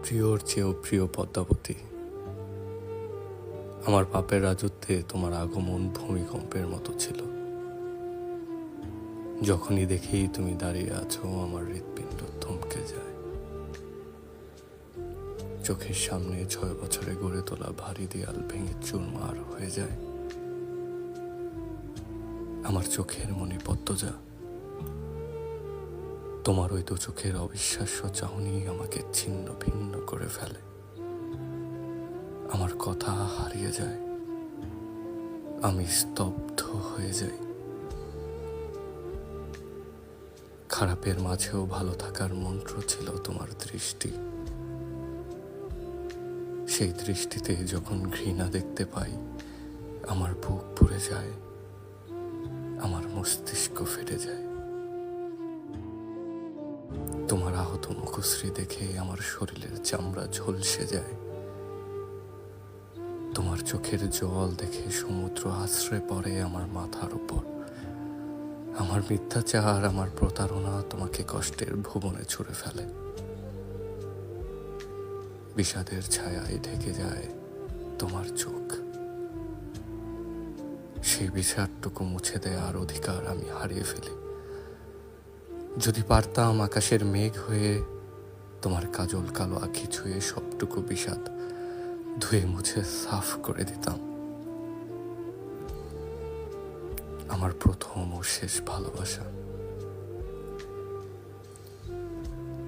প্রিয়র চেয়েও প্রিয় পদ্মাবতী, আমার পাপের রাজত্বে তোমার আগমন ভূমিকম্পের মতো ছিল। যখনই দেখি তুমি দাঁড়িয়ে আছো, আমার হৃৎপিণ্ড থমকে যায়। চোখের সামনে 6 বছরে গড়ে তোলা ভারী দেয়াল ভেঙে চুরমার হয়ে যায়। আমার চোখের মনি পদ্মজা, তোমার ওই দু চোখের অবিশ্বাস্য চাহনি আমাকে ছিন্ন ভিন্ন করে ফেলে। আমার কথা হারিয়ে যায়, আমি স্তব্ধ হয়ে যাই। খারাপের মাঝেও ভালো থাকার মন্ত্র ছিল তোমার দৃষ্টি। সেই দৃষ্টিতে যখন ঘৃণা দেখতে পাই, আমার বুক পুড়ে যায়, আমার মস্তিষ্ক ফেটে যায়। তোমার আহত মুখশ্রী দেখে আমার শরীরের চামড়া ঝলসে যায়। তোমার চোখের জল দেখে সমুদ্র আশ্রয় পড়ে আমার মাথার উপর। আমার মিথ্যাচার, আমার প্রতারণা তোমাকে কষ্টের ভুবনে ছুঁড়ে ফেলে। বিষাদের ছায়ায় ঢেকে যায় তোমার চোখ। সেই বিষাদটুকু মুছে দেওয়ার অধিকার আমি হারিয়ে ফেলি। যদি পারতাম আকাশের মেঘ হয়ে তোমার কাজল কালো আঁখি ছুঁয়ে সবটুকু বিষাদ ধুয়ে মুছে সাফ করে দিতাম। আমার প্রথম ও শেষ ভালোবাসা,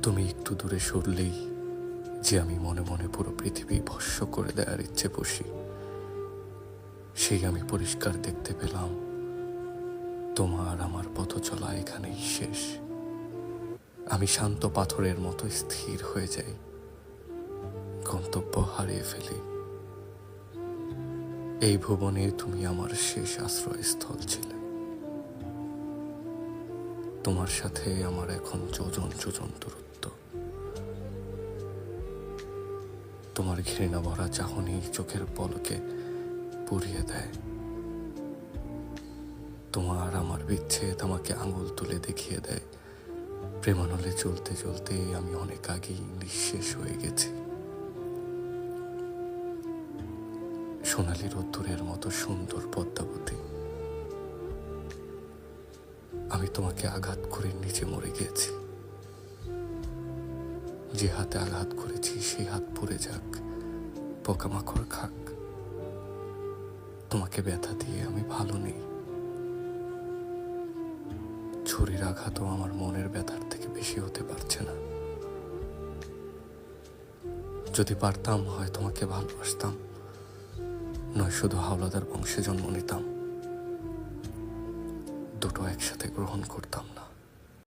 তুমি একটু দূরে সরলেই যে আমি মনে মনে পুরো পৃথিবী ভস্ম করে দেওয়ার ইচ্ছে বসি, সেই আমি পরিষ্কার দেখতে পেলাম তোমার আমার পথ চলা এখানেই শেষ। আমি শান্ত পাথরের মতো স্থির হয়ে যাই, গন্তব্য হারিয়ে ফেলি। এই ভুবনে তুমি আমার শেষ আশ্রয়স্থল ছিলে। তোমার সাথে আমার এখন যোজন যোজন দূরত্ব। তোমার ঘৃণা ভরা চাহনি চোখের পলকে পুড়িয়ে দেয়। তোমার আমার বিচ্ছেদ আমাকে আঙুল তুলে দেখিয়ে দেয় প্রেমানলে চলতে চলতে আমি অনেক আগেই নিঃশেষ হয়ে গেছি। সোনালি রোদ্দুরের মতো সুন্দর পদ্মাবতী, আমি তোমাকে আঘাত করে নিচে মরে গেছি। যে হাতে আঘাত করেছি সেই হাত পুড়ে যাক, পোকামাকড় খাক। তোমাকে ব্যথা দিয়ে আমি ভালো নেই। ছুরির আঘাতও আমার মনের ব্যথার থেকে বেশি হতে পারছে না। যদি পারতাম হয় তোমাকে ভালোবাসতাম, নয় শুধু হাওলাদার বংশে জন্ম নিতাম। দুটো একসাথে গ্রহণ করতাম না।